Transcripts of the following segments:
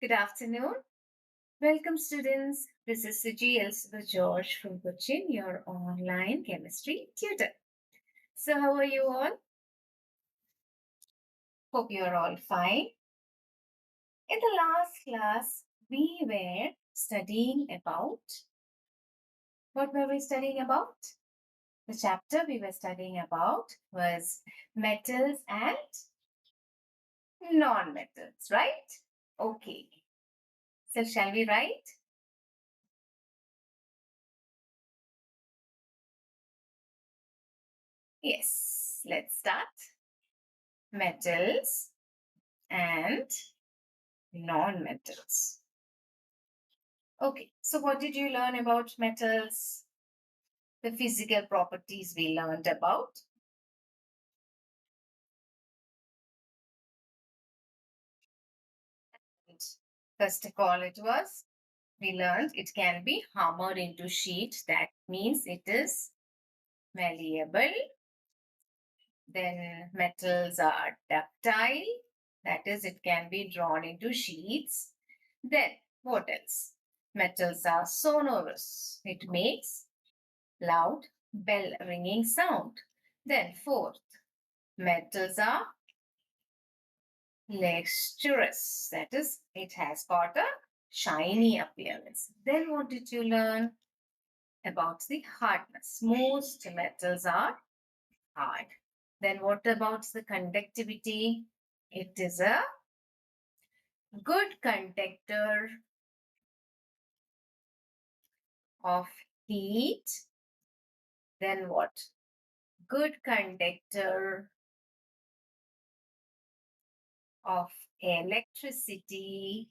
Good afternoon. Welcome, students. This is Suji Elizabeth George from Cochin, your online chemistry tutor. So, how are you all? Hope you're all fine. In the last class, we were studying about what were we studying about? The chapter we were studying about was metals and non-metals, right? Okay. So, shall we write? Yes, let's start. Metals and non-metals. Okay, so what did you learn about metals? The physical properties we learned about. And first of all, we learned it can be hammered into sheet. That means it is malleable. Then metals are ductile. That is, it can be drawn into sheets. Then what else? Metals are sonorous. It makes loud bell ringing sound. Then fourth, metals are lustrous. That is, it has got a shiny appearance. Then what did you learn about the hardness? Most metals are hard. Then what about the conductivity? It is a good conductor of heat. Then what? Good conductor of electricity.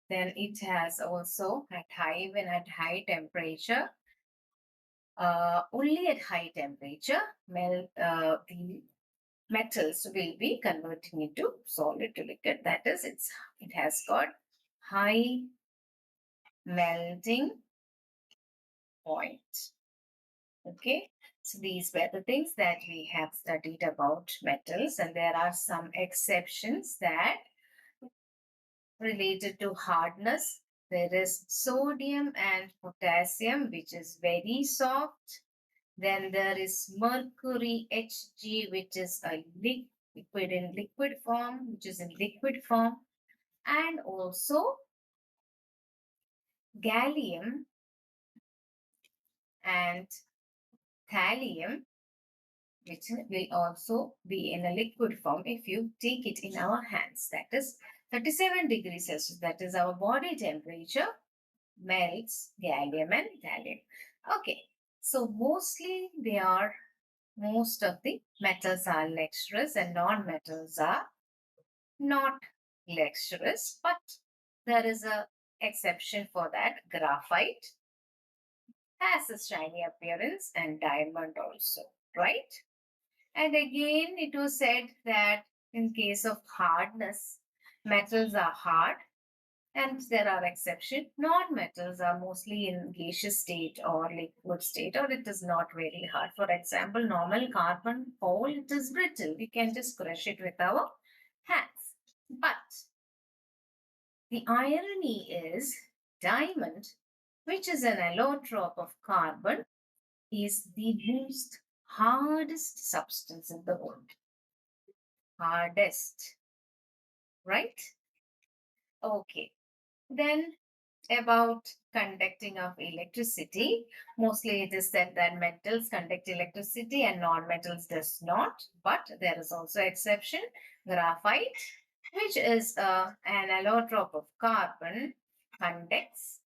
Then it has also when at high temperature, only at high temperature, the metals will be converting into solid to liquid. That is, it has got high melting point. Okay, so these were the things that we have studied about metals, and there are some exceptions that related to hardness. There is sodium and potassium, which is very soft. Then there is mercury Hg, which is a liquid form, which is in liquid form. And also gallium and thallium, which will also be in a liquid form if you take it in our hands. That is 37 degrees Celsius. That is our body temperature. Melts gallium and thallium. Okay, so most of the metals are lustrous and non-metals are not lustrous, but there is a exception for that. Graphite has a shiny appearance and diamond also, right? And again, it was said that in case of hardness, metals are hard and there are exceptions. Non-metals are mostly in gaseous state or liquid state, or it is not very hard. For example, normal carbon coal, it is brittle. We can just crush it with our hands. But the irony is diamond, which is an allotrope of carbon, is the most hardest substance in the world. Hardest, right? Okay. Then about conducting of electricity, mostly it is said that metals conduct electricity and non-metals does not, but there is also exception. Graphite, which is an allotrope of carbon, conducts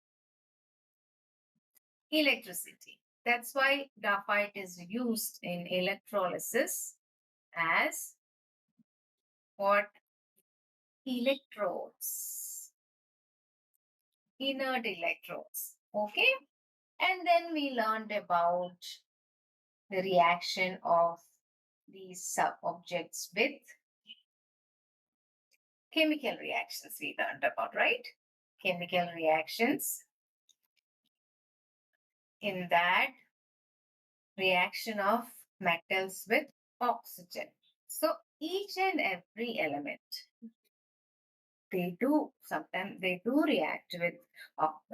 electricity. That's why graphite is used in electrolysis as what? Electrodes, inert electrodes. Okay. And then we learned about the reaction of these sub-objects with chemical reactions we learned about, right? Chemical reactions. In that, reaction of metals with oxygen. So each and every element, sometimes they do react with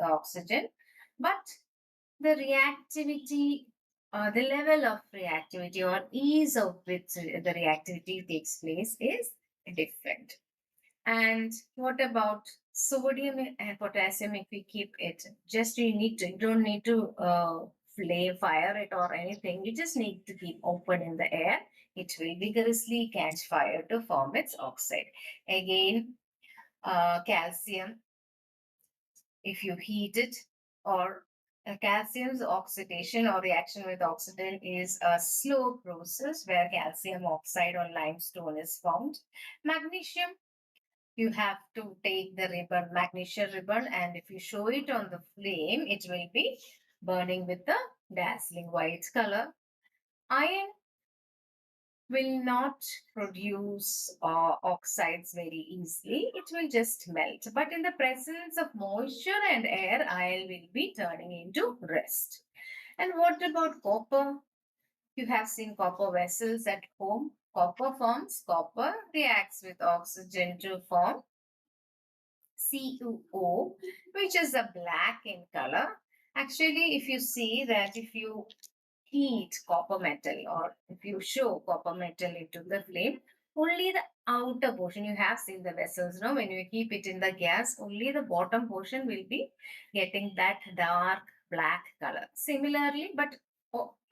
oxygen, but the reactivity, the level of reactivity or ease of which the reactivity takes place is different. And what about sodium and potassium? If we keep it, just you don't need to flame fire it or anything. You just need to keep open in the air. It will vigorously catch fire to form its oxide. Again, calcium, if you heat it, or calcium's oxidation or reaction with oxygen is a slow process where calcium oxide or limestone is formed. Magnesium, you have to take the ribbon, magnesium ribbon, and if you show it on the flame, it will be burning with the dazzling white color. Iron will not produce oxides very easily. It will just melt. But in the presence of moisture and air, iron will be turning into rust. And what about copper? You have seen copper vessels at home. Copper reacts with oxygen to form CuO, which is a black in color. Actually, if you see that if you heat copper metal or if you show copper metal into the flame, only the outer portion, you have seen the vessels, no? When you keep it in the gas, only the bottom portion will be getting that dark black color. Similarly, but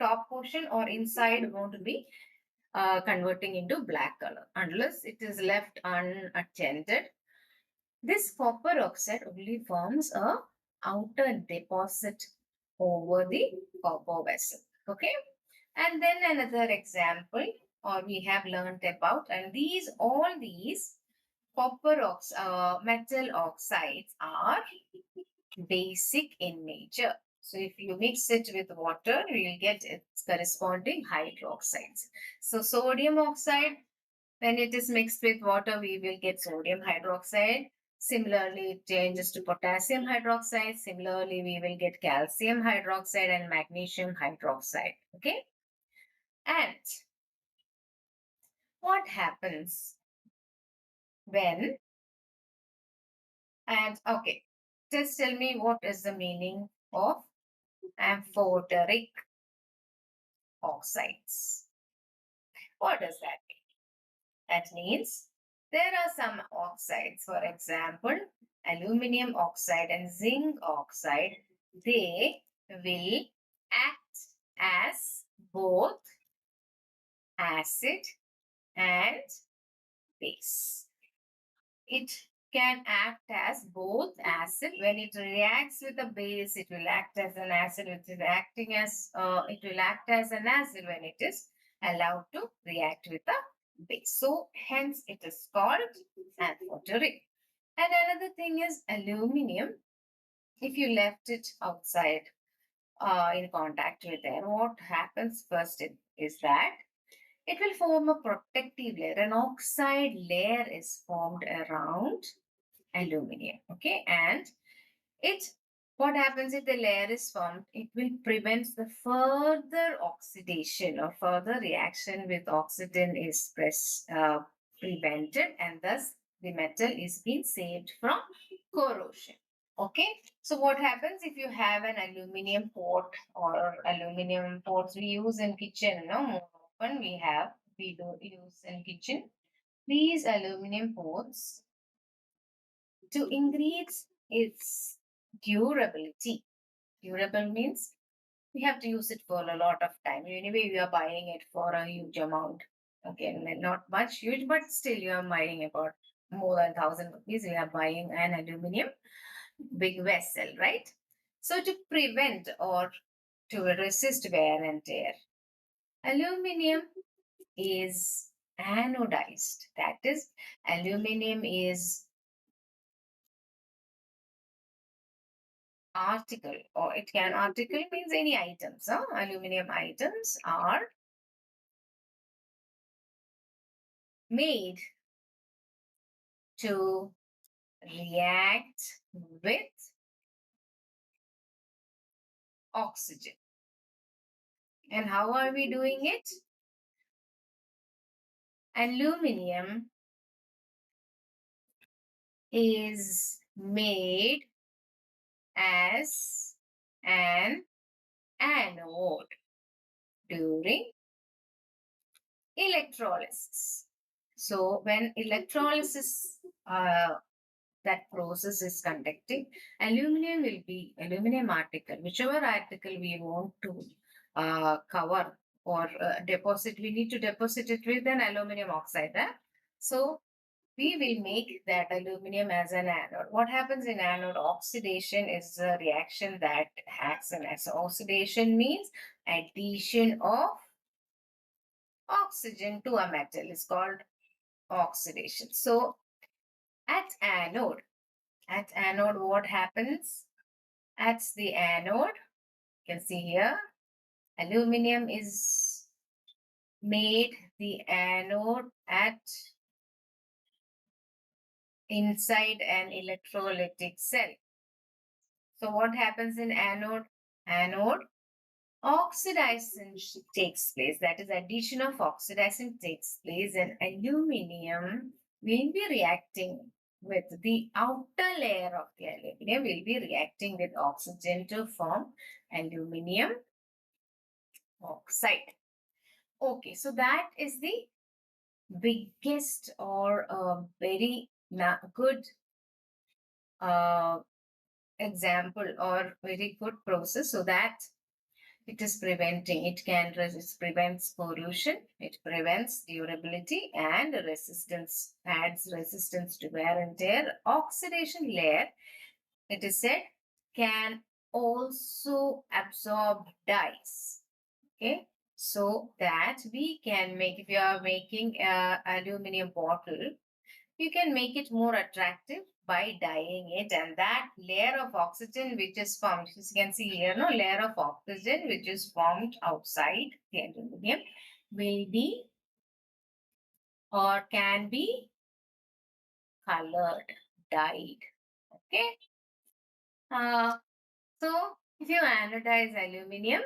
top portion or inside won't be converting into black color unless it is left unattended. This copper oxide only forms a outer deposit over the copper vessel. Okay. And then another example, or we have learned about, and all these metal oxides are basic in nature. So if you mix it with water, you will get its corresponding hydroxides. So sodium oxide, when it is mixed with water, we will get sodium hydroxide. Similarly, it changes to potassium hydroxide. Similarly, we will get calcium hydroxide and magnesium hydroxide. Okay. And what happens when, and okay, just tell me what is the meaning of amphoteric oxides? What does that mean? That means there are some oxides, for example, aluminum oxide and zinc oxide, they will act as both acid and base. It can act as both acid. When it reacts with a base, it will act as an acid, which is acting as it will act as an acid when it is allowed to react with a base. So hence it is called amphoteric. And another thing is aluminium. If you left it outside in contact with air, what happens first is that it will form a protective layer. An oxide layer is formed around aluminium. Okay, and it what happens if the layer is formed? It will prevent the further oxidation or further reaction with oxygen is prevented, and thus the metal is being saved from corrosion. Okay, so what happens if you have an aluminum pot or aluminum pots we use in kitchen? No, more often we do use in kitchen these aluminum pots to increase its durability. Durable means we have to use it for a lot of time. Anyway, we are buying it for a huge amount. Okay, not much huge, but still you are buying about more than 1,000 rupees. We are buying an aluminum big vessel, right? So to prevent or to resist wear and tear, aluminum is anodized. That is, aluminum is article, or it can article means any items. Huh? Aluminum items are made to react with oxygen. And how are we doing it? Aluminium is made as an anode during electrolysis. So when electrolysis that process is conducting, aluminum article, whichever article we want to cover or deposit, we need to deposit it with an aluminum oxide. So we will make that aluminum as an anode. What happens in anode? Oxidation is a reaction that acts in as oxidation means addition of oxygen to a metal is called oxidation. So at anode, what happens? At the anode, you can see here, aluminum is made the anode at inside an electrolytic cell. So what happens in anode? Anode, oxidation takes place. That is, addition of oxidation takes place, and aluminum will be reacting with the outer layer of the aluminum will be reacting with oxygen to form aluminum oxide. Okay, so that is the biggest or very good uh, example or very good process, so that it is preventing, it can resist, prevents corrosion, it prevents durability and resistance, adds resistance to wear and tear. Oxidation layer, it is said, can also absorb dyes. Okay, so that we can make, if you are making a aluminum bottle, you can make it more attractive by dyeing it, and that layer of oxygen which is formed, as you can see here, no layer of oxygen which is formed outside the aluminum will be or can be colored, dyed. Okay. Uh, so if you anodize aluminum,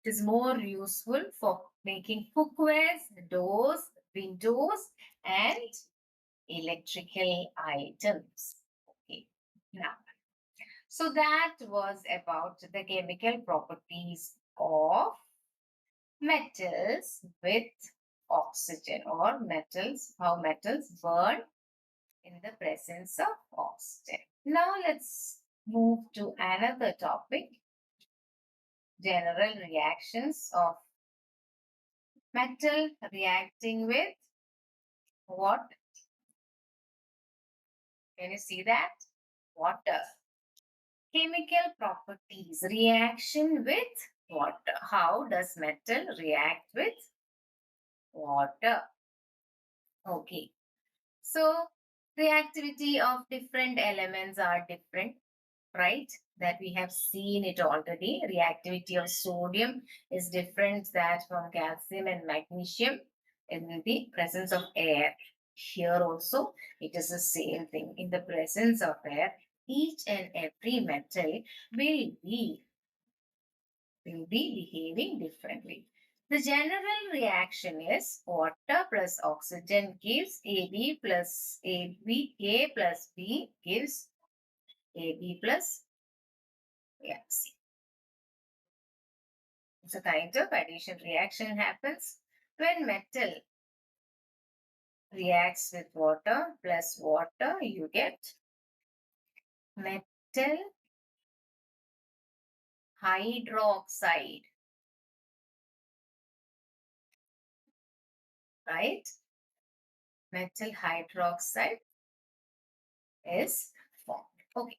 it is more useful for making cookwares, doors, windows, and electrical items. Okay. Now, so that was about the chemical properties of metals with oxygen, or metals, how metals burn in the presence of oxygen. Now let's move to another topic, general reactions of metal reacting with what? Can you see that? Water. Chemical properties, reaction with water. How does metal react with water? Okay. So, reactivity of different elements are different, right? That we have seen it already. Reactivity of sodium is different that from calcium and magnesium in the presence of air. Here also, it is the same thing. In the presence of air, each and every metal will be behaving differently. The general reaction is water plus oxygen gives AB plus AB, A plus B gives AB plus C. It's a kind of addition reaction happens when metal reacts with water plus water, you get metal hydroxide, right? Metal hydroxide is formed. Okay.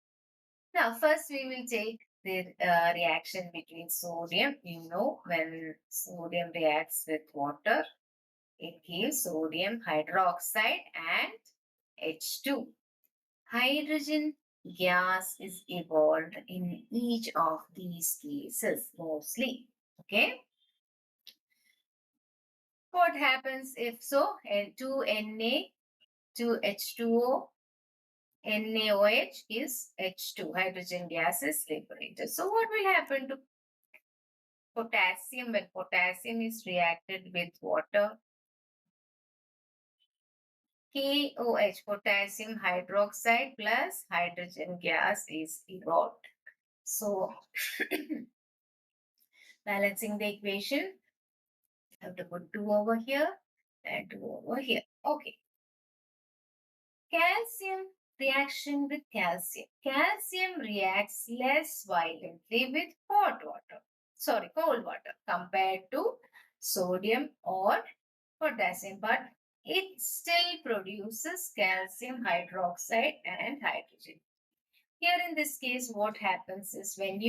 Now, first we will take the reaction between sodium. You know, when sodium reacts with water, it gives sodium hydroxide and H2. Hydrogen gas is evolved in each of these cases mostly. Okay. What happens if so? N2Na, 2H2O, NaOH is H2. Hydrogen gas is liberated. So what will happen to potassium when potassium is reacted with water? KOH, potassium hydroxide plus hydrogen gas is evolved. So, balancing the equation, I have to put 2 over here and 2 over here. Okay. Calcium reaction with calcium. Calcium reacts less violently with cold water compared to sodium or potassium, but it still produces calcium hydroxide and hydrogen. Here in this case, what happens is if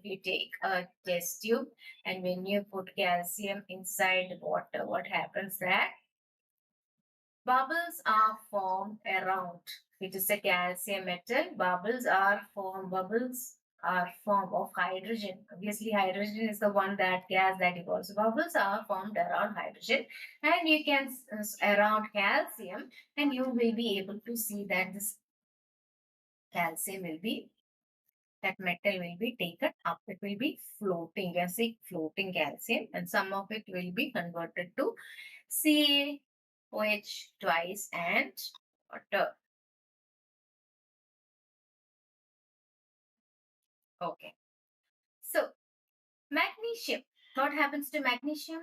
you take a test tube and when you put calcium inside water, what happens that bubbles are formed around. It is a calcium metal. Bubbles are formed of hydrogen. Obviously, hydrogen is the one that gas that evolves. So bubbles are formed around hydrogen, and you can around calcium, and you will be able to see that this calcium will be that metal will be taken up. It will be floating. You can see floating calcium, and some of it will be converted to CaOH twice and water. Okay. So magnesium. What happens to magnesium?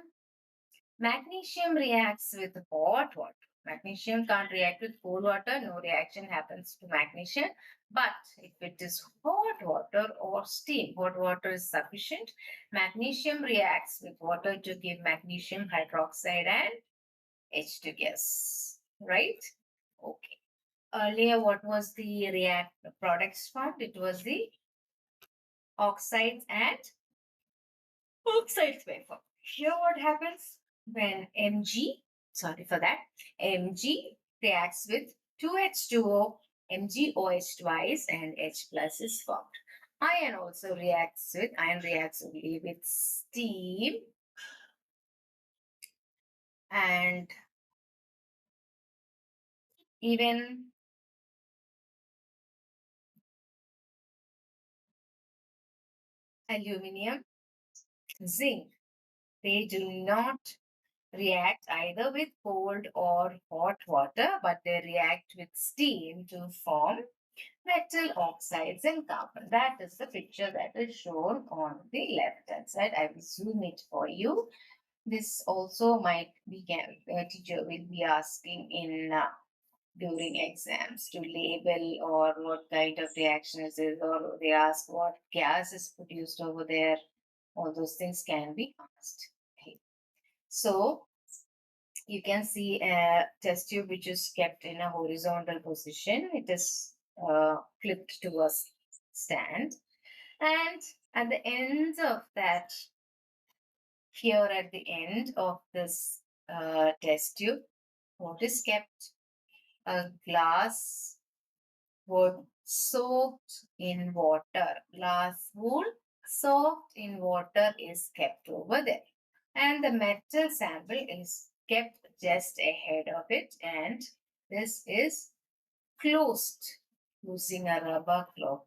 Magnesium reacts with hot water. Magnesium can't react with cold water. No reaction happens to magnesium. But if it is hot water or steam, hot water is sufficient. Magnesium reacts with water to give magnesium hydroxide and H2 gas. Right? Okay. Earlier, what was the react products formed? It was the oxides and oxides were formed. Here, what happens when sorry for that, Mg reacts with 2H2O, MgOH twice, and H plus is formed. Iron reacts only with steam and even aluminium, zinc. They do not react either with cold or hot water, but they react with steam to form metal oxides and carbon. That is the picture that is shown on the left hand side. I will zoom it for you. This also might be teacher will be asking in during exams to label or what kind of reaction is it, or they ask what gas is produced over there. All those things can be asked. Okay. So you can see a test tube which is kept in a horizontal position. It is clipped to a stand. And at the end of that, here at the end of this test tube, what is kept? A glass wood soaked in water. Glass wool soaked in water is kept over there. And the metal sample is kept just ahead of it, and this is closed using a rubber cloth.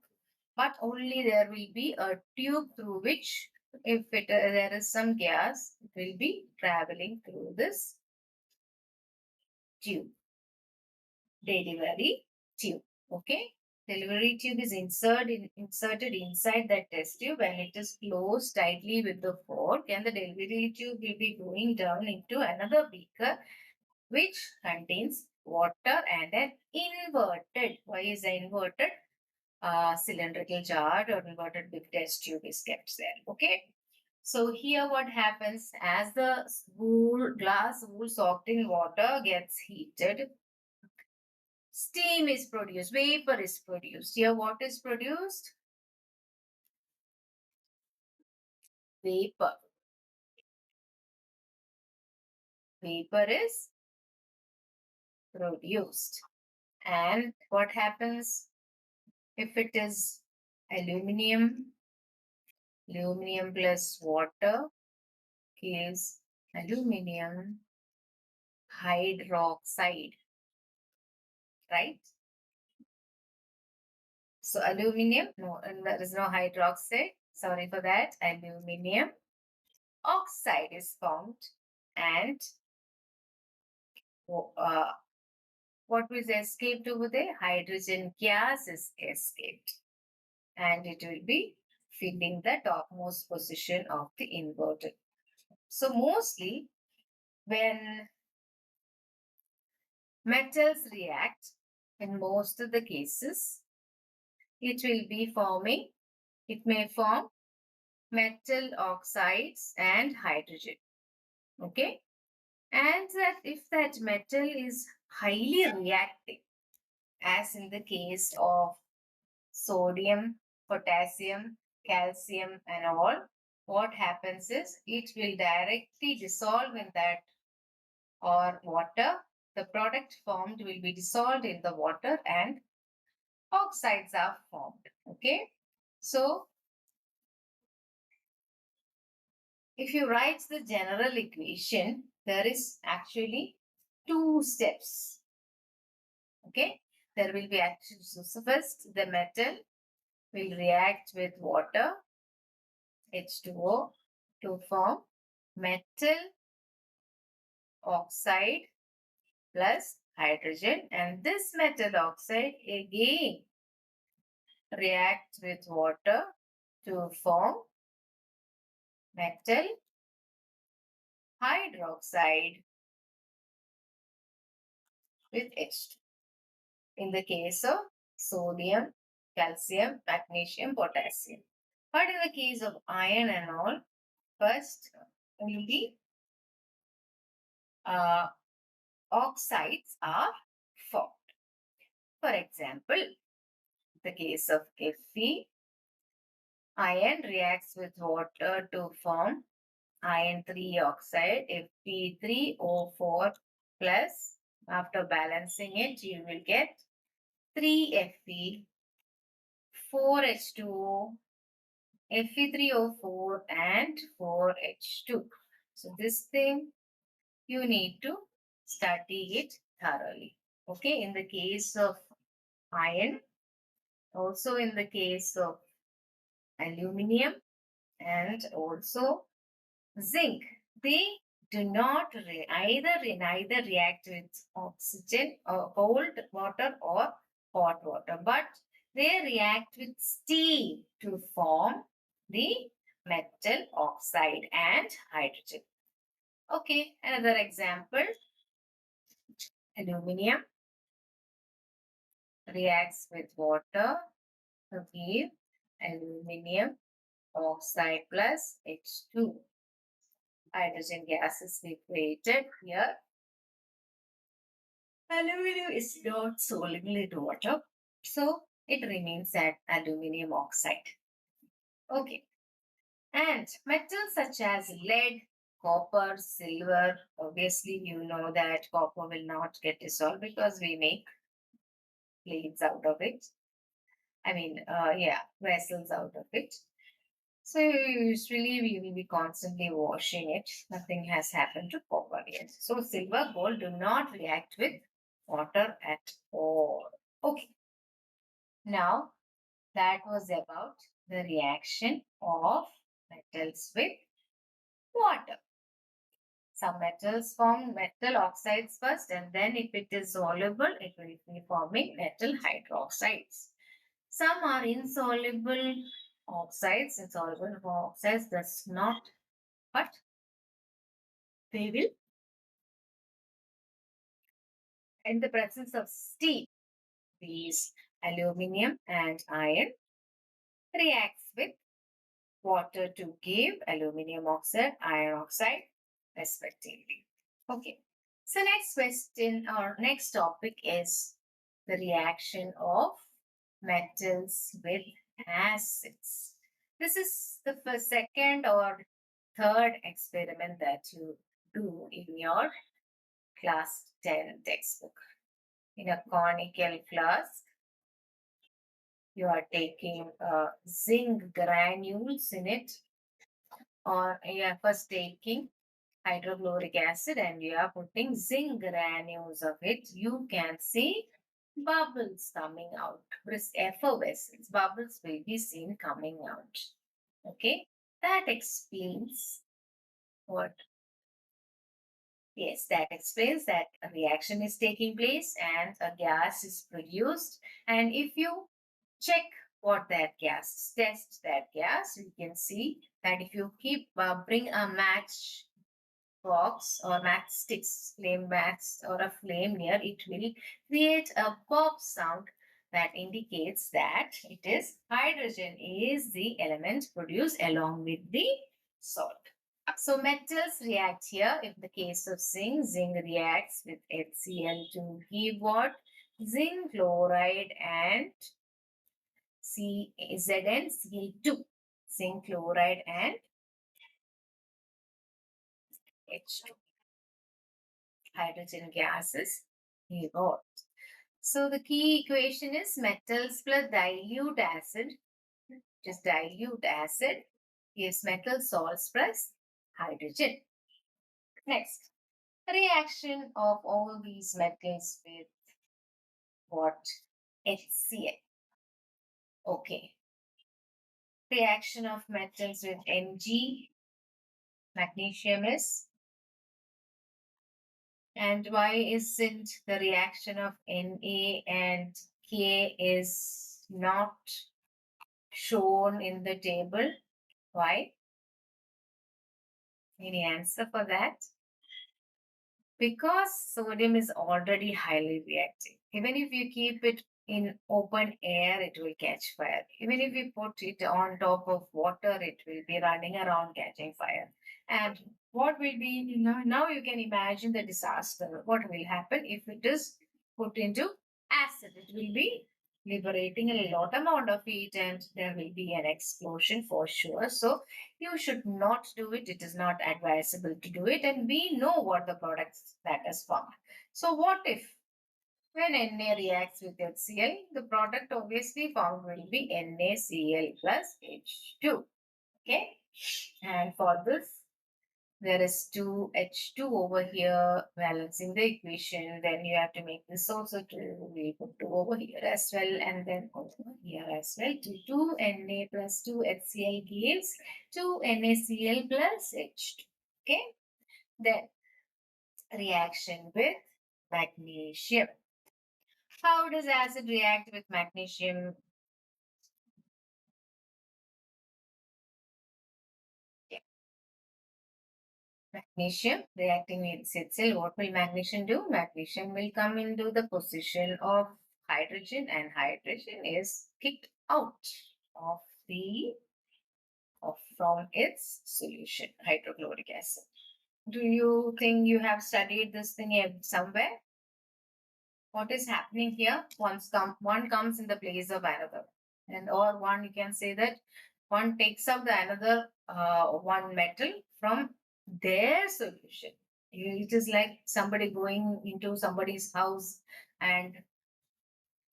But only there will be a tube through which, if there is some gas, it will be traveling through this tube, delivery tube. Okay, delivery tube is inserted inside that test tube, and it is closed tightly with the fork, and the delivery tube will be going down into another beaker which contains water and an inverted. Why is inverted? Cylindrical jar or inverted big test tube is kept there. Okay. So here what happens as the glass wool soaked in water gets heated, steam is produced, vapor is produced. Here what is produced? Vapor. Vapor is produced. And what happens if it is aluminium? Aluminium plus water gives aluminium hydroxide, right? So aluminium, no, and there is no hydroxide. Sorry for that. Aluminium oxide is formed, and What was escaped over there? Hydrogen gas is escaped. And it will be filling the topmost position of the inverter. So mostly when metals react, in most of the cases, it will be forming, it may form metal oxides and hydrogen. Okay. And that if that metal is highly reactive, as in the case of sodium, potassium, calcium, and all, what happens is it will directly dissolve in that or water. The product formed will be dissolved in the water and oxides are formed. Okay. So if you write the general equation, there is actually two steps. Okay. There will be actually, so first the metal will react with water, H2O, to form metal oxide plus hydrogen, and this metal oxide again reacts with water to form metal hydroxide with H2. In the case of sodium, calcium, magnesium, potassium. But in the case of iron and all, first will be uh, oxides are formed. For example, the case of Fe, iron reacts with water to form iron 3 oxide, Fe3O4 plus. After balancing it, you will get 3Fe, 4H2O, Fe3O4 and 4H2. So this thing you need to study it thoroughly. Okay, in the case of iron, also in the case of aluminium and also zinc, they do not neither react with oxygen or cold water or hot water, but they react with steam to form the metal oxide and hydrogen. Okay, another example, aluminium reacts with water to give aluminium oxide plus H2. Hydrogen gas is created here. Aluminium is not soluble in water, so it remains at aluminium oxide. Okay. And metals such as lead, copper, silver, obviously you know that copper will not get dissolved because we make plates out of it. Vessels out of it. So usually we will be constantly washing it. Nothing has happened to copper yet. So silver, gold do not react with water at all. Okay. Now that was about the reaction of metals with water. Some metals form metal oxides first, and then if it is soluble, it will be forming metal hydroxides. Some are insoluble oxides, insoluble oxides does not, but they will, in the presence of steam, these aluminium and iron reacts with water to give aluminium oxide, iron oxide, respectively. Okay. So next question or next topic is the reaction of metals with acids. This is the first, second or third experiment that you do in your class 10 textbook. In a conical flask, you are taking zinc granules in it, or you are first taking hydrochloric acid and you are putting zinc granules of it. You can see bubbles coming out. This effervescence, bubbles will be seen coming out. Okay, that explains what Yes, that explains that a reaction is taking place and a gas is produced. And if you check what that gas is, test that gas, you can see that if you keep bring a match box or matchsticks, flame match or a flame near, it will create a pop sound that indicates that it is hydrogen is the element produced along with the salt. So metals react here. In the case of zinc, zinc reacts with HCl to give what? Zinc chloride and ZnCl2. Zinc chloride and H2. Hydrogen gases evolved. So the key equation is metals plus dilute acid, just dilute acid gives metal salts plus hydrogen. Next, reaction of all these metals with what? HCl. Okay. Reaction of metals with Mg, magnesium is. And why isn't the reaction of Na and K is not shown in the table? Why? Any answer for that? Because sodium is already highly reactive. Even if you keep it in open air, it will catch fire. Even if you put it on top of water, it will be running around catching fire. And what will be, now you can imagine the disaster. What will happen if it is put into acid? It will be liberating a lot amount of heat and there will be an explosion for sure. So you should not do it. It is not advisable to do it. And we know what the products that is formed. So what if when Na reacts with HCl, the product obviously formed will be NaCl plus H2. Okay. And for this, there is 2H2 over here balancing the equation. Then you have to make this also 2. We put 2 over here as well and then over here as well. 2 Na plus 2 HCl gives 2 NaCl plus H2. Okay. Then reaction with magnesium. How does acid react with magnesium? Magnesium reacting with itself. What will magnesium do? Magnesium will come into the position of hydrogen and hydrogen is kicked out of the from its solution, hydrochloric acid. Do you think you have studied this thing somewhere? What is happening here? One comes in the place of another, and or one you can say that one takes up the another one metal from their solution. It is like somebody going into somebody's house and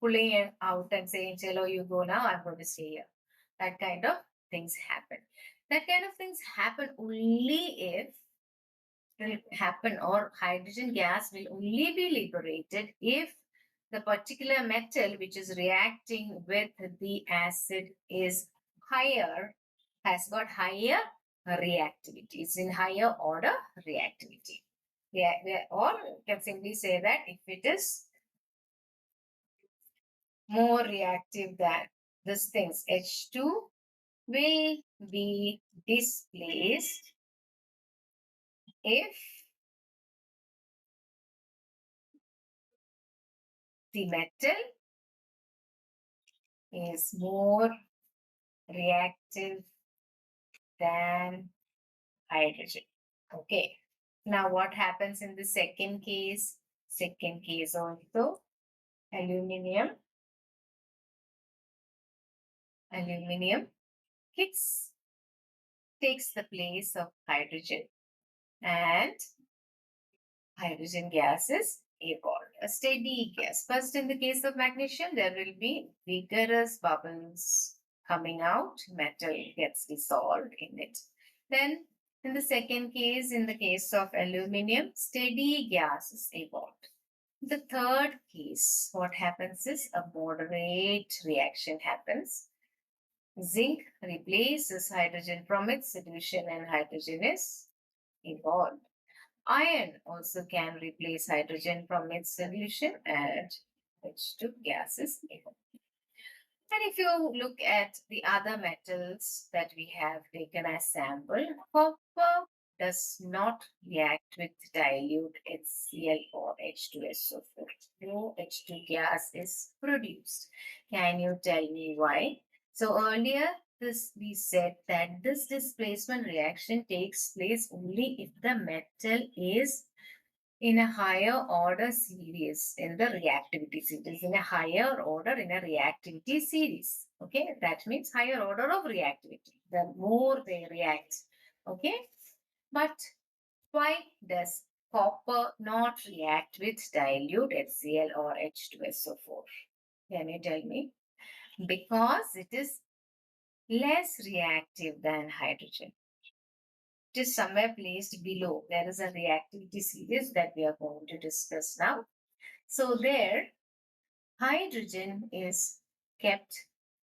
pulling it out and saying, "Chalo, you go now. I'm going to stay here." That kind of things happen. That kind of things happen only if will happen or hydrogen gas will only be liberated if the particular metal which is reacting with the acid is higher, has got higher reactivity. It's in higher order reactivity. Yeah, or you can simply say that if it is more reactive than this things, H2 will be displaced if the metal is more reactive than hydrogen. Okay. Now what happens in the second case? Second case also, aluminium. Aluminium kicks, takes the place of hydrogen and hydrogen gas is evolved. A steady gas. First, in the case of magnesium, there will be vigorous bubbles coming out. Metal gets dissolved in it. Then, in the second case, in the case of aluminium, steady gas is evolved. The third case, what happens is a moderate reaction happens. Zinc replaces hydrogen from its solution and hydrogen is evolved. Iron also can replace hydrogen from its solution and H2 gas is evolved. And if you look at the other metals that we have taken as sample, copper does not react with dilute HCl or H2SO4. No H2 gas is produced. Can you tell me why? So earlier this we said that this displacement reaction takes place only if the metal is in a higher order series in the reactivity series, in a higher order in a reactivity series. Okay, that means higher order of reactivity. The more they react. Okay, but why does copper not react with dilute HCl or H2SO4? Can you tell me? Because it is less reactive than hydrogen. It is somewhere placed below. There is a reactivity series that we are going to discuss now. So there, hydrogen is kept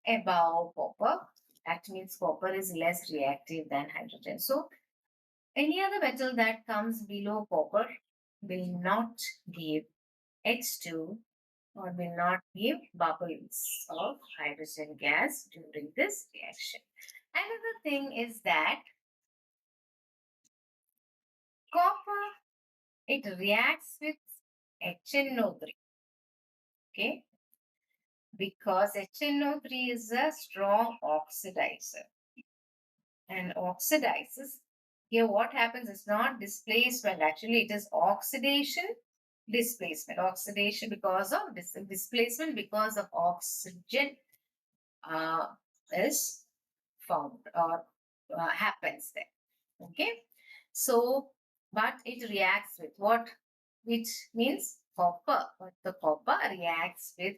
above copper. That means copper is less reactive than hydrogen. So any other metal that comes below copper will not give H2 or will not give bubbles of hydrogen gas during this reaction. Another thing is that copper, it reacts with HNO3. Okay, because HNO3 is a strong oxidizer and oxidizes. Here, what happens is not displacement, actually, it is oxidation, displacement. Oxidation because of displacement because of oxygen uh, is found or happens there. Okay, so but it reacts with what? Which means copper, but the copper reacts with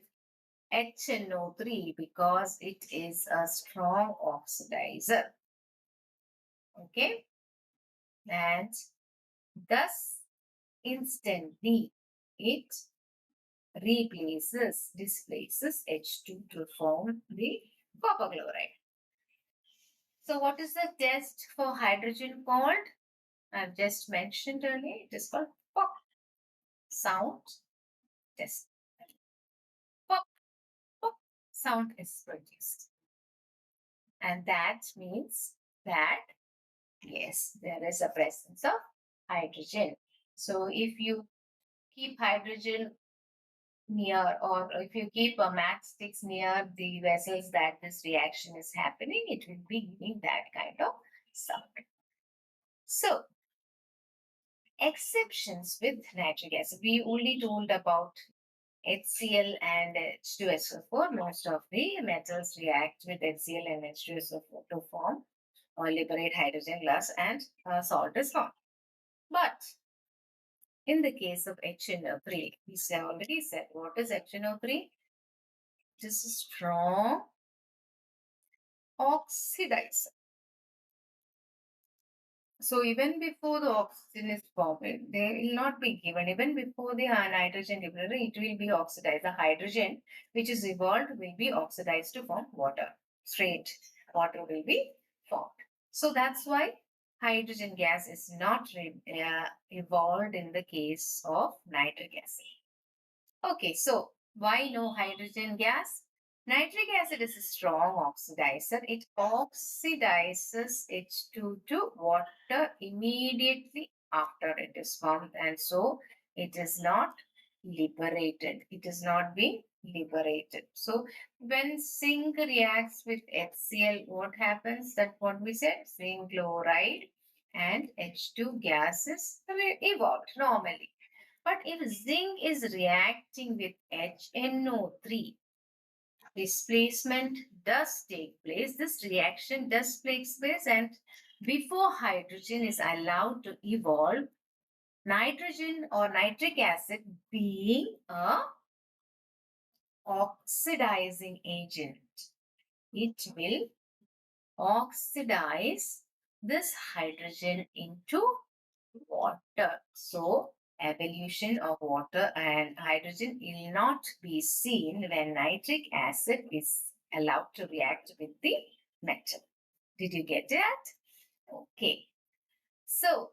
HNO3 because it is a strong oxidizer. Okay, and thus instantly it displaces H2 to form the copper chloride. So, what is the test for hydrogen called? I've just mentioned earlier. It is called pop sound test. Pop, pop sound is produced, and that means that yes, there is a presence of hydrogen. So if you keep hydrogen near or if you keep a matchsticks near the vessels that this reaction is happening, it will be giving that kind of sound. So exceptions with nitric acid. We only told about HCl and H2SO4. Most of the metals react with HCl and H2SO4 to form or liberate hydrogen gas and salt is formed. But in the case of HNO3, we already said what is HNO3? It is a strong oxidizer. So even before the oxygen is formed, they will not be given. Even before the nitrogen liberator, it will be oxidized. The hydrogen which is evolved will be oxidized to form water. Straight water will be formed. So that's why hydrogen gas is not evolved in the case of nitric acid. Okay, so why no hydrogen gas? Nitric acid is a strong oxidizer. It oxidizes H2 to water immediately after it is formed, and so it is not liberated. It is not being liberated. So when zinc reacts with HCl, what happens? That what we said, zinc chloride and H2 gases evolved normally. But if zinc is reacting with HNO3, displacement does take place. This reaction does take place, and before hydrogen is allowed to evolve, nitrogen or nitric acid being a oxidizing agent, it will oxidize this hydrogen into water. So, evolution of water and hydrogen will not be seen when nitric acid is allowed to react with the metal. Did you get that? Okay. So,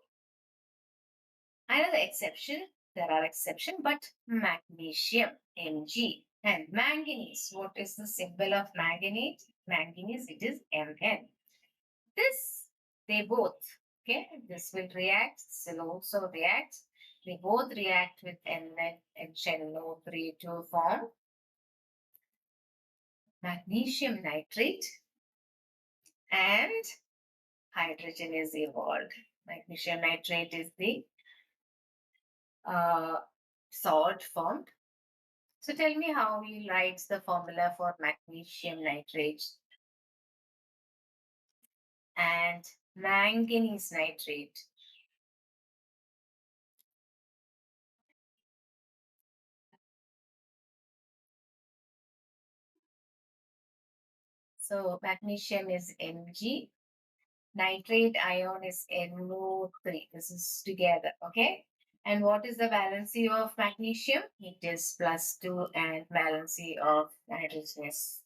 Another exception, there are exceptions, but magnesium, Mg, and manganese. What is the symbol of manganese? Manganese, it is Mn. This, they both, okay, this will react, this will also react. They both react with NaHNO3 to form magnesium nitrate, and hydrogen is evolved. Magnesium nitrate is the uh, salt formed. So tell me how you write the formula for magnesium nitrate and manganese nitrate. So magnesium is Mg, nitrate ion is NO3. This is together, okay? And what is the valency of magnesium? It is +2, and valency of nitrogen is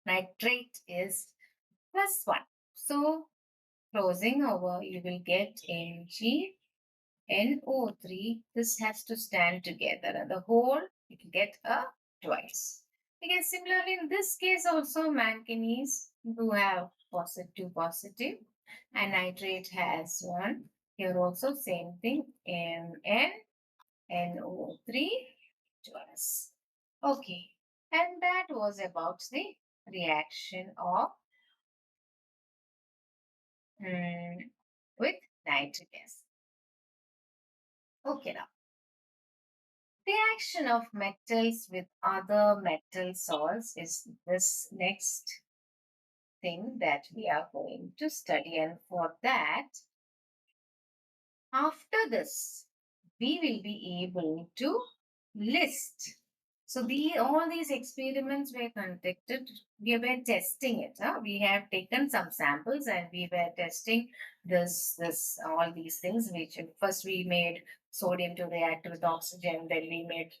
nitrate is +1. So closing over, you will get Mg NO3. This has to stand together, and the whole you can get a twice. Again, similarly in this case also manganese do have positive positive, and nitrate has one. Here also same thing, MnNO3 twice. Okay, and that was about the reaction of with nitrogen. Okay, now reaction of metals with other metal salts is this next thing that we are going to study. And for that, after this, we will be able to list. So all these experiments were conducted, we were testing it. We have taken some samples and we were testing this all these things. Which first we made sodium to react with oxygen, then we made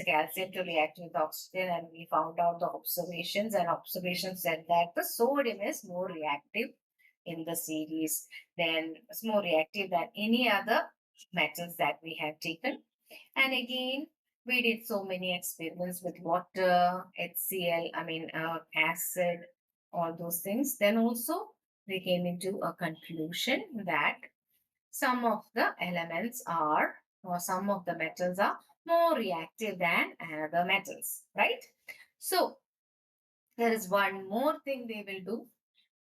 calcium to react with oxygen, and we found out the observations. And observations said that the sodium is more reactive in the series, then it's more reactive than any other metals that we have taken. And again, we did so many experiments with water, HCl, acid, all those things. Then also we came into a conclusion that some of the elements are, or some of the metals are more reactive than other metals, right? So there is one more thing they will do,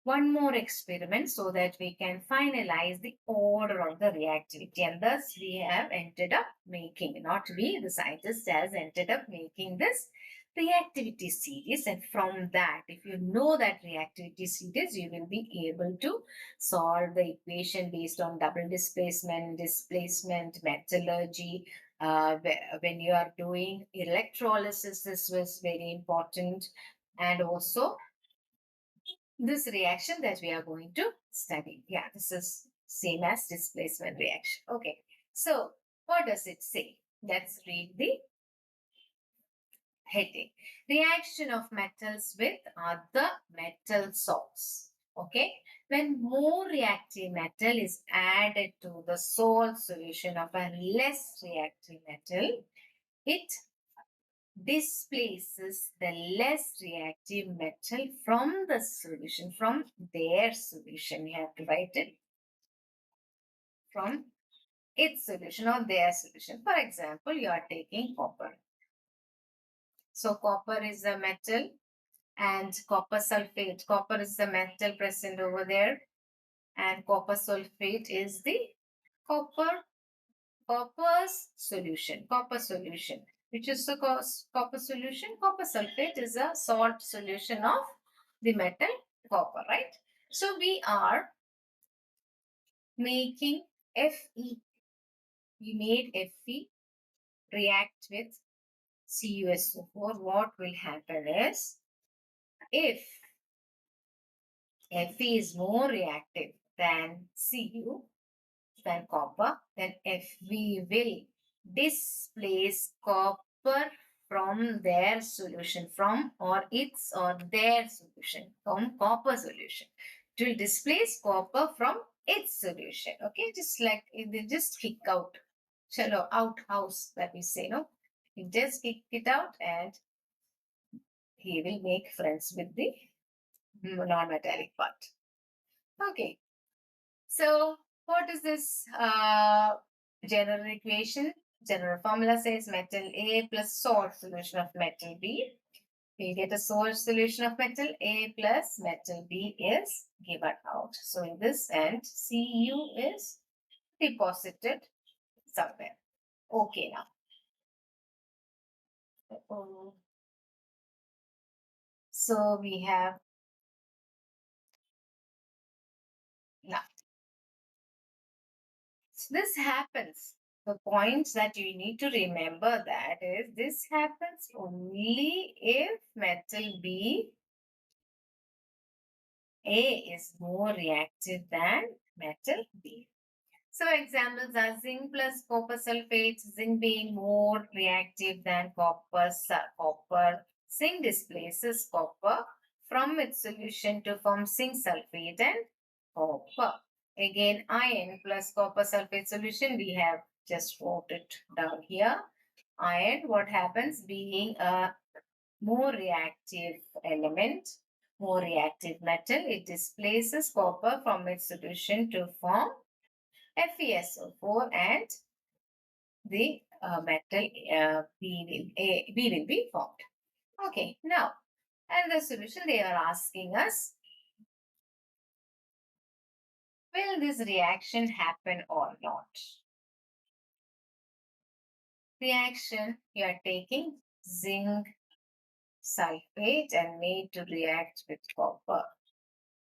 one more experiment, so that we can finalize the order of the reactivity. And thus we have ended up making, not we, the scientist has ended up making this reactivity series. And from that, if you know that reactivity series, you will be able to solve the equation based on double displacement, metallurgy. When you are doing electrolysis, this was very important. And also this reaction that we are going to study. Yeah, this is same as displacement reaction. Okay, so what does it say? Let's read the heading. Reaction of metals with other metal salts. Okay, when more reactive metal is added to the salt solution of a less reactive metal, it displaces the less reactive metal from the solution, from their solution. You have to write it from its solution or their solution. For example, you are taking copper. So copper is a metal and copper sulfate. Copper is the metal present over there, and copper sulfate is the copper copper solution, which is the copper solution. Copper sulfate is a salt solution of the metal copper, right? So we are making Fe. We made Fe react with CuSO4. What will happen is, if Fe is more reactive than Cu, than copper, then Fe will displace copper from their solution, from or its or their solution, from copper solution. It will displace copper from its solution. Okay, just like they just kick out. chalo, out house that we say, no? You just kick it out and he will make friends with the non-metallic part. Okay, so what is this general equation? General formula says metal A plus salt solution of metal B. We get a salt solution of metal A plus metal B is given out. So in this end, Cu is deposited somewhere. Okay, now. Oh, so we have now. So this happens. The points that you need to remember that is this happens only if metal B A is more reactive than metal B. So examples are zinc plus copper sulfate, zinc being more reactive than copper. Zinc displaces copper from its solution to form zinc sulfate and copper. Again, iron plus copper sulfate solution, we have just wrote it down here. Iron, what happens being a more reactive element, more reactive metal, it displaces copper from its solution to form FeSO4 and the metal B will be formed. Okay, now, and the solution they are asking us, will this reaction happen or not? Reaction, you are taking zinc sulfate and made to react with copper.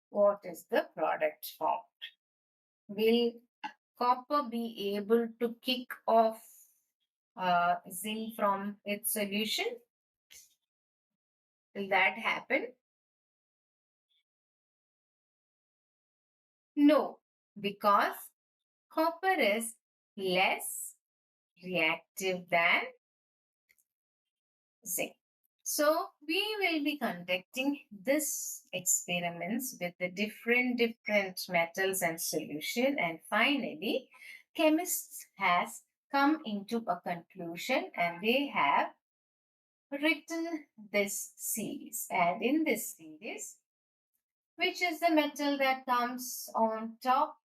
What is the product formed? Will copper be able to kick off zinc from its solution? Will that happen? No, because copper is less reactive than zinc. So we will be conducting this experiments with the different metals and solution, and finally chemists has come into a conclusion and they have written this series, and in this series, which is the metal that comes on top?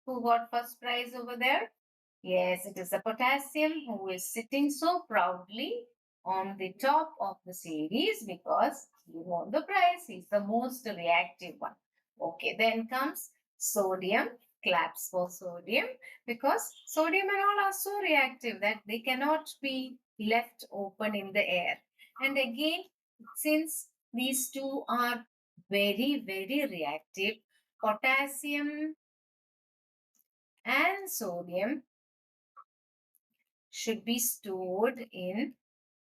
Who got first prize over there? Yes, it is the potassium who is sitting so proudly on the top of the series because he won the prize. He's the most reactive one. Okay, then comes sodium. Claps for sodium because sodium and all are so reactive that they cannot be left open in the air. And again, since these two are very, very reactive, potassium and sodium should be stored in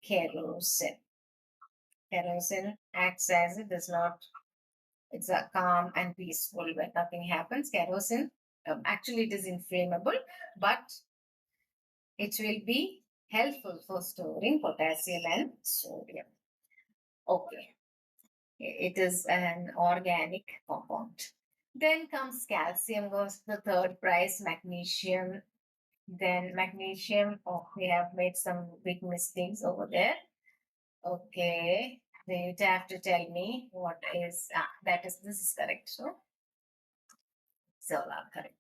kerosene. Kerosene acts as it does not, it's a calm and peaceful when nothing happens. Kerosene, actually it is inflammable, but it will be helpful for storing potassium and sodium. Okay, it is an organic compound. Then comes calcium, goes the third prize, magnesium. Then magnesium, oh, we have made some big mistakes over there. Okay, then you have to tell me what is, that is, this is correct. So correct.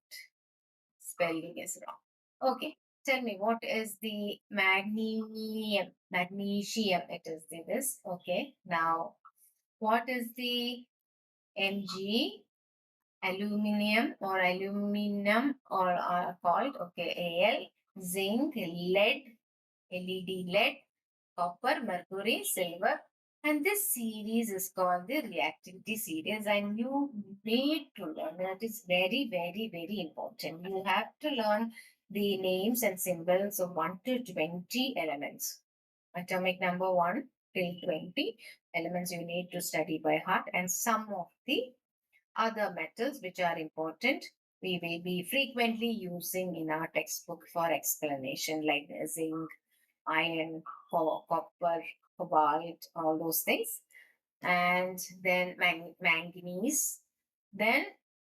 Spelling is wrong. Okay, tell me what is the magnesium? Magnesium, it is this. Okay, now what is the Mg? Aluminium or aluminum or called, okay, Al, zinc, lead, lead, copper, mercury, silver. And this series is called the reactivity series, and you need to learn that. Is very, very, very important. You have to learn the names and symbols of 1 to 20 elements. Atomic number 1 till 20 elements you need to study by heart, and some of the other metals which are important we will be frequently using in our textbook for explanation, like zinc, iron, copper, cobalt, all those things. And then manganese. Then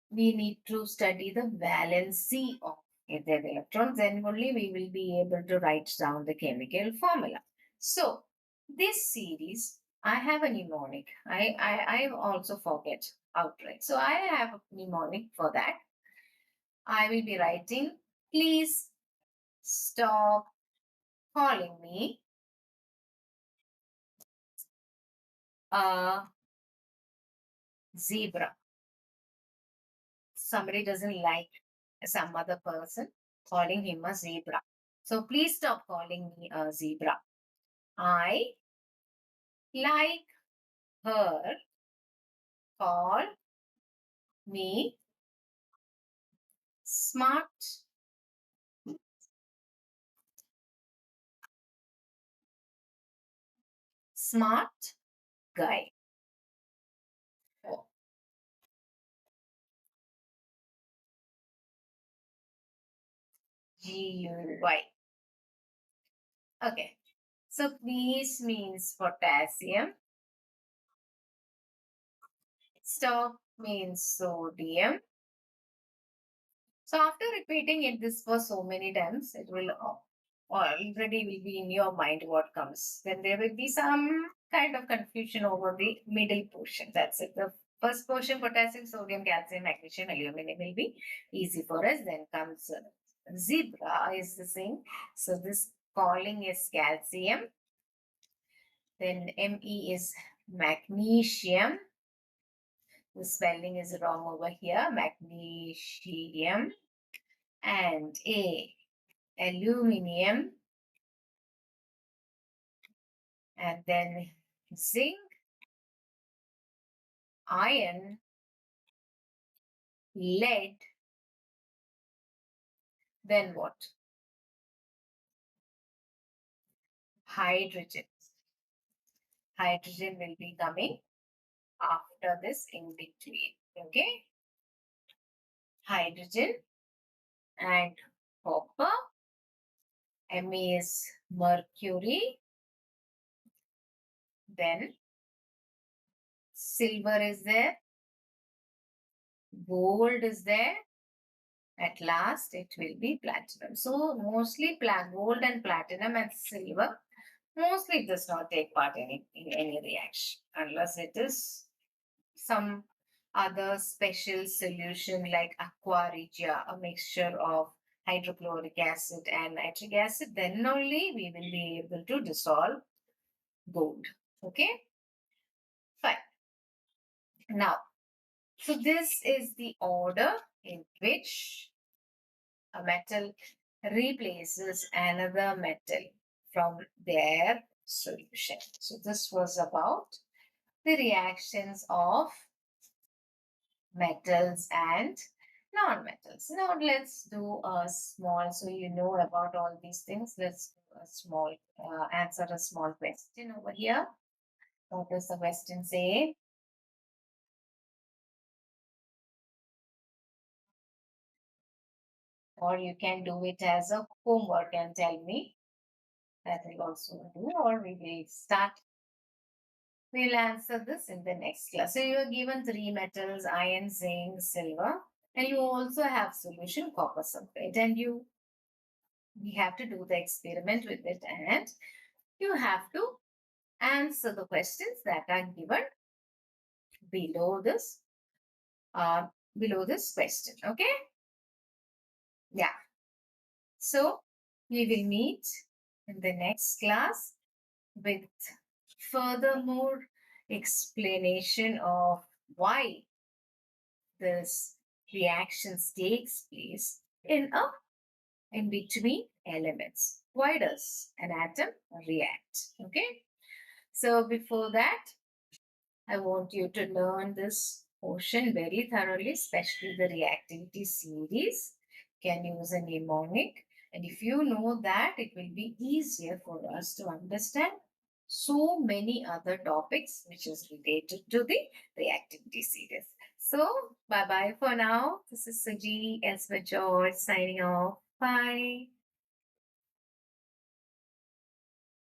we need to study the valency of If there are electrons, then only we will be able to write down the chemical formula. So this series, I have a mnemonic. I also forget outright. So I have a mnemonic for that. I will be writing, please stop calling me a zebra. Somebody doesn't like some other person calling him a zebra. So please stop calling me a zebra. I like her call me smart, smart guy. Oh, GUY. Okay. So please means potassium. Stop means sodium. So after repeating it this for so many times, it will already will be in your mind what comes. Then there will be some kind of confusion over the middle portion. That's it. The first portion, potassium, sodium, calcium, magnesium, aluminum will be easy for us. Then comes zebra is the same. So this calling is calcium. Then Me is magnesium. The spelling is wrong over here. Magnesium. And aluminium, and then zinc, iron, lead, then what? Hydrogen. Hydrogen will be coming after this in between. Okay? Hydrogen and copper. Me is mercury. Then silver is there. Gold is there. At last, it will be platinum. So mostly gold and platinum and silver mostly it does not take part in any reaction unless it is some other special solution like aqua regia, a mixture of hydrochloric acid and nitric acid. Then only we will be able to dissolve gold. Okay, fine. Now, so this is the order in which a metal replaces another metal from their solution. So this was about the reactions of metals and non-metals. Now let's do a small, so you know about all these things. Let's do a small, answer a small question over here. What does the question say? Or you can do it as a homework and tell me. That will also do, or we will start. We'll answer this in the next class. So you are given three metals, iron, zinc, silver, and you also have solution copper sulfate, and we have to do the experiment with it, and you have to answer the questions that are given below this uh, below this question. Okay, yeah. So we will meet in the next class with furthermore explanation of why this reactions takes place in between elements. Why does an atom react? Okay, so before that, I want you to learn this portion very thoroughly, especially the reactivity series. Can use a mnemonic, and if you know that, it will be easier for us to understand so many other topics which is related to the reactivity series. So, bye bye for now. This is Suji Elsbeth George signing off. Bye.